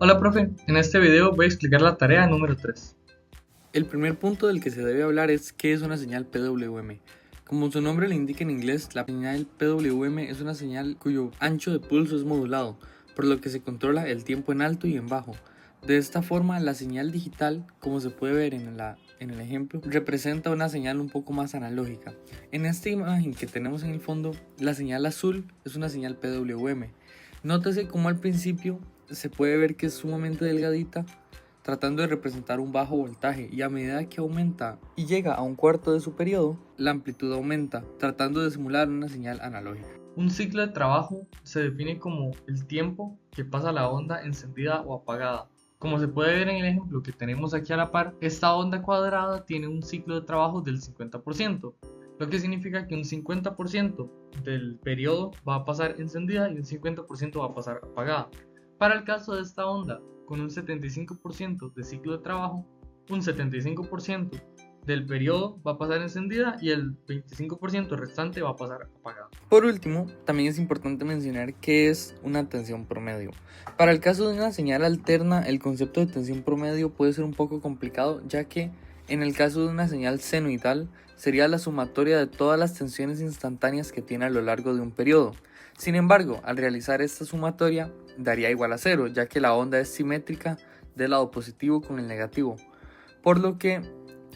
Hola profe, en este video voy a explicar la tarea número 3. El primer punto del que se debe hablar es qué es una señal PWM. Como su nombre le indica en inglés, la señal PWM es una señal cuyo ancho de pulso es modulado, por lo que se controla el tiempo en alto y en bajo. De esta forma, la señal digital, como se puede ver en el ejemplo, representa una señal un poco más analógica. En esta imagen que tenemos en el fondo, la señal azul es una señal PWM. Nótese cómo al principio se puede ver que es sumamente delgadita, tratando de representar un bajo voltaje, y a medida que aumenta y llega a un cuarto de su periodo, la amplitud aumenta, tratando de simular una señal analógica. Un ciclo de trabajo se define como el tiempo que pasa la onda encendida o apagada. Como se puede ver en el ejemplo que tenemos aquí a la par, esta onda cuadrada tiene un ciclo de trabajo del 50%, lo que significa que un 50% del periodo va a pasar encendida y un 50% va a pasar apagada. Para el caso de esta onda, con un 75% de ciclo de trabajo, un 75% del periodo va a pasar encendida y el 25% restante va a pasar apagada. Por último, también es importante mencionar qué es una tensión promedio. Para el caso de una señal alterna, el concepto de tensión promedio puede ser un poco complicado, ya que en el caso de una señal senoidal sería la sumatoria de todas las tensiones instantáneas que tiene a lo largo de un periodo. Sin embargo, al realizar esta sumatoria daría igual a cero, ya que la onda es simétrica del lado positivo con el negativo, por lo que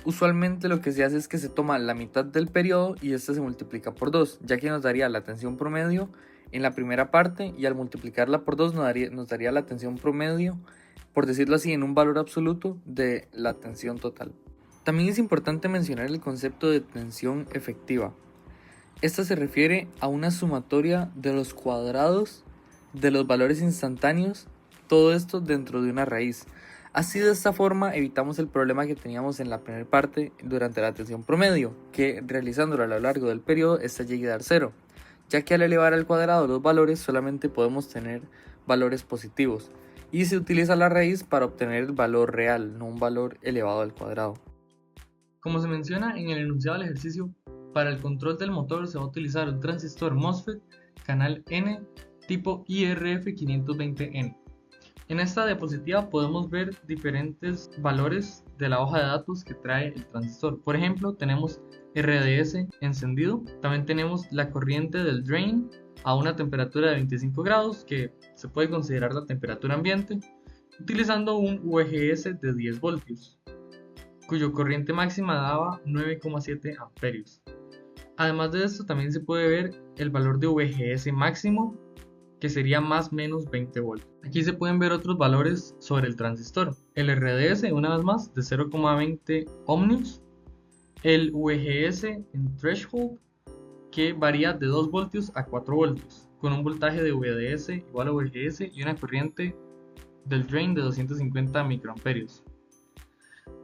usualmente lo que se hace es que se toma la mitad del periodo y este se multiplica por 2, ya que nos daría la tensión promedio en la primera parte, y al multiplicarla por 2 nos daría la tensión promedio, por decirlo así, en un valor absoluto de la tensión total. También es importante mencionar el concepto de tensión efectiva. Esta se refiere a una sumatoria de los cuadrados de los valores instantáneos, todo esto dentro de una raíz. Así, de esta forma evitamos el problema que teníamos en la primera parte durante la tensión promedio, que realizándolo a lo largo del periodo esta llegue a dar 0, ya que al elevar al cuadrado los valores solamente podemos tener valores positivos, y se utiliza la raíz para obtener el valor real, no un valor elevado al cuadrado. Como se menciona en el enunciado del ejercicio, para el control del motor se va a utilizar un transistor MOSFET canal N tipo IRF520N. En esta diapositiva podemos ver diferentes valores de la hoja de datos que trae el transistor. Por ejemplo, tenemos RDS encendido, también tenemos la corriente del drain a una temperatura de 25 grados, que se puede considerar la temperatura ambiente, utilizando un VGS de 10 voltios, cuyo corriente máxima daba 9,7 amperios. Además de esto, también se puede ver el valor de VGS máximo, que sería más o menos 20 voltios. Aquí se pueden ver otros valores sobre el transistor. El RDS, una vez más, de 0,20 ohmios. El VGS en threshold, que varía de 2 voltios a 4 voltios, con un voltaje de VDS igual a VGS y una corriente del drain de 250 microamperios.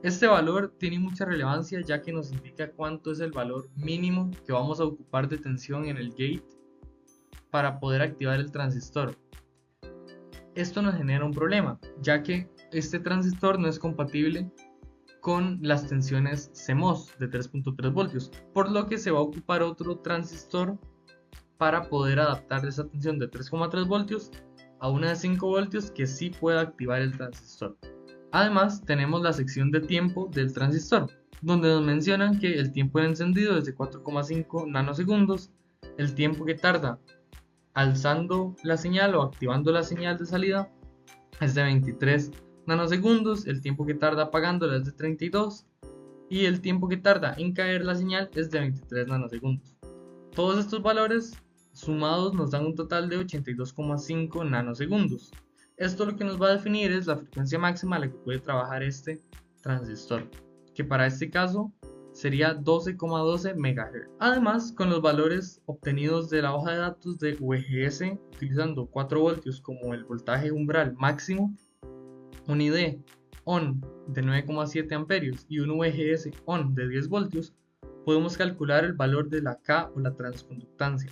Este valor tiene mucha relevancia, ya que nos indica cuánto es el valor mínimo que vamos a ocupar de tensión en el gate para poder activar el transistor. Esto nos genera un problema, ya que este transistor no es compatible con las tensiones CMOS de 3.3 voltios, por lo que se va a ocupar otro transistor para poder adaptar esa tensión de 3,3 voltios a una de 5 voltios que sí pueda activar el transistor. Además, tenemos la sección de tiempo del transistor, donde nos mencionan que el tiempo de encendido es de 4,5 nanosegundos, el tiempo que tarda alzando la señal o activando la señal de salida es de 23 nanosegundos, el tiempo que tarda apagándola es de 32 y el tiempo que tarda en caer la señal es de 23 nanosegundos. Todos estos valores sumados nos dan un total de 82,5 nanosegundos. Esto lo que nos va a definir es la frecuencia máxima a la que puede trabajar este transistor, que para este caso sería 12,12 MHz. Además, con los valores obtenidos de la hoja de datos de VGS, utilizando 4 voltios como el voltaje umbral máximo, un ID ON de 9,7 amperios y un VGS ON de 10 voltios, podemos calcular el valor de la K o la transconductancia,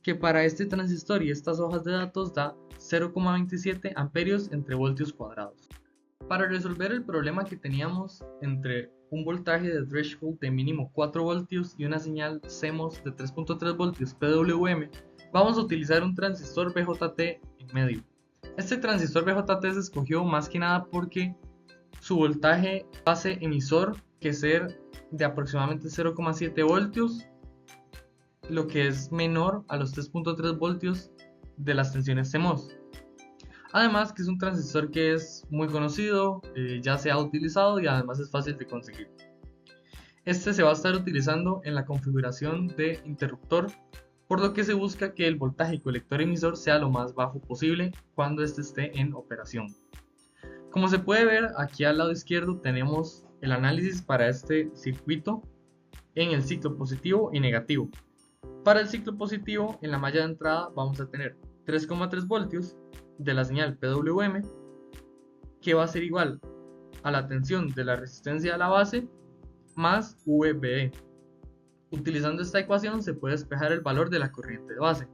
que para este transistor y estas hojas de datos da 0,27 amperios entre voltios cuadrados. Para resolver el problema que teníamos entre un voltaje de threshold de mínimo 4 voltios y una señal CMOS de 3.3 voltios PWM, vamos a utilizar un transistor BJT en medio. Este transistor BJT se escogió más que nada porque su voltaje base emisor que ser de aproximadamente 0,7 voltios, lo que es menor a los 3,3 voltios de las tensiones CMOS. Además que es un transistor que es muy conocido, ya se ha utilizado y además es fácil de conseguir. Este se va a estar utilizando en la configuración de interruptor, por lo que se busca que el voltaje colector emisor sea lo más bajo posible cuando este esté en operación. Como se puede ver, aquí al lado izquierdo tenemos el análisis para este circuito en el ciclo positivo y negativo. Para el ciclo positivo, en la malla de entrada vamos a tener 3,3 voltios de la señal PWM, que va a ser igual a la tensión de la resistencia a la base más VBE. Utilizando esta ecuación se puede despejar el valor de la corriente de base.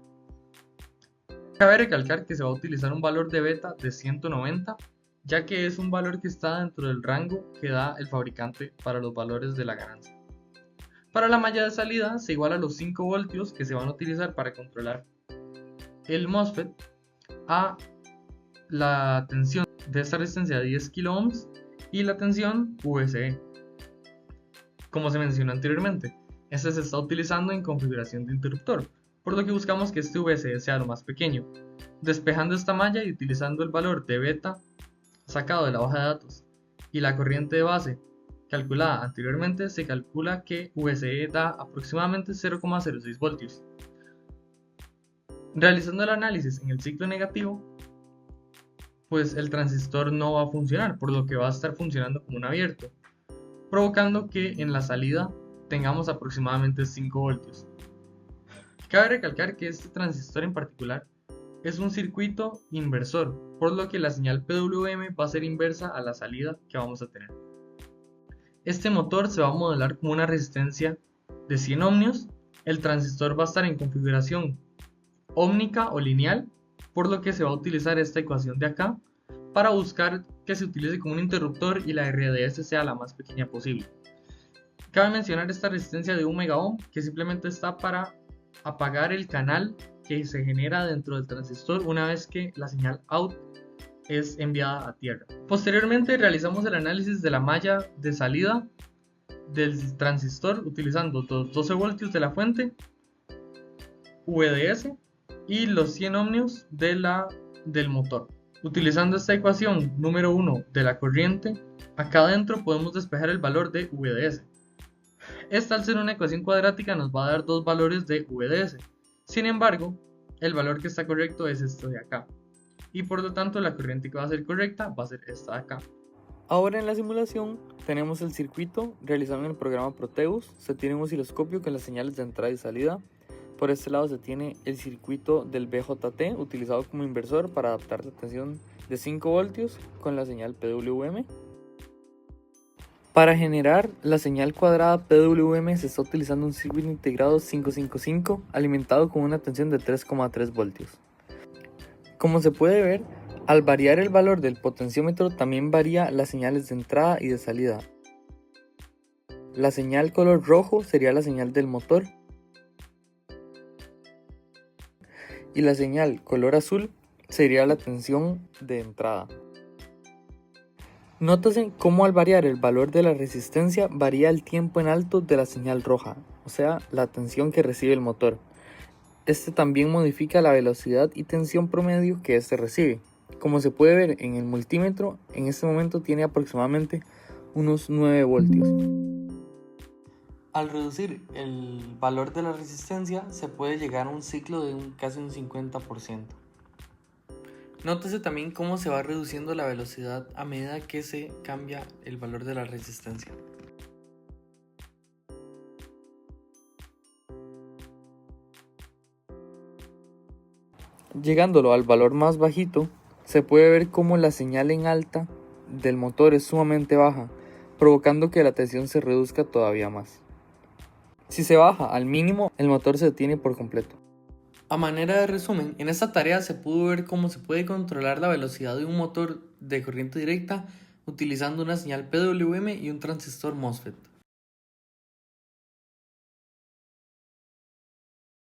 Cabe recalcar que se va a utilizar un valor de beta de 190, ya que es un valor que está dentro del rango que da el fabricante para los valores de la ganancia. Para la malla de salida se iguala los 5 voltios que se van a utilizar para controlar el MOSFET a la tensión de esta resistencia de 10 kΩ y la tensión VCE. Como se mencionó anteriormente, este se está utilizando en configuración de interruptor, por lo que buscamos que este VCE sea lo más pequeño. Despejando esta malla y utilizando el valor de beta sacado de la hoja de datos y la corriente de base calculada anteriormente, se calcula que VCE da aproximadamente 0,06 voltios. Realizando el análisis en el ciclo negativo, pues el transistor no va a funcionar, por lo que va a estar funcionando como un abierto, provocando que en la salida tengamos aproximadamente 5 voltios. Cabe recalcar que este transistor en particular es un circuito inversor, por lo que la señal PWM va a ser inversa a la salida que vamos a tener. Este motor se va a modelar como una resistencia de 100 ohmios. El transistor va a estar en configuración ómnica o lineal, por lo que se va a utilizar esta ecuación de acá para buscar que se utilice como un interruptor y la RDS sea la más pequeña posible. Cabe mencionar esta resistencia de 1 megaohm que simplemente está para apagar el canal que se genera dentro del transistor una vez que la señal out es enviada a tierra. Posteriormente realizamos el análisis de la malla de salida del transistor utilizando los 12 voltios de la fuente, VDS y los 100 ohmios del motor. Utilizando esta ecuación número 1 de la corriente, acá adentro podemos despejar el valor de VDS. Esta, al ser una ecuación cuadrática, nos va a dar dos valores de VDS. Sin embargo, el valor que está correcto es este de acá, y por lo tanto la corriente que va a ser correcta va a ser esta de acá. Ahora en la simulación tenemos el circuito realizado en el programa Proteus. Se tiene un osciloscopio con las señales de entrada y salida. Por este lado se tiene el circuito del BJT utilizado como inversor para adaptar la tensión de 5 voltios con la señal PWM. Para generar la señal cuadrada PWM se está utilizando un circuito integrado 555 alimentado con una tensión de 3,3 voltios. Como se puede ver, al variar el valor del potenciómetro también varía las señales de entrada y de salida. La señal color rojo sería la señal del motor y la señal color azul sería la tensión de entrada. Nótese cómo al variar el valor de la resistencia varía el tiempo en alto de la señal roja, o sea, la tensión que recibe el motor. Este también modifica la velocidad y tensión promedio que este recibe. Como se puede ver en el multímetro, en este momento tiene aproximadamente unos 9 voltios. Al reducir el valor de la resistencia, se puede llegar a un ciclo de casi un 50%. Nótese también cómo se va reduciendo la velocidad a medida que se cambia el valor de la resistencia. Llegándolo al valor más bajito, se puede ver cómo la señal en alta del motor es sumamente baja, provocando que la tensión se reduzca todavía más. Si se baja al mínimo, el motor se detiene por completo. A manera de resumen, en esta tarea se pudo ver cómo se puede controlar la velocidad de un motor de corriente directa utilizando una señal PWM y un transistor MOSFET.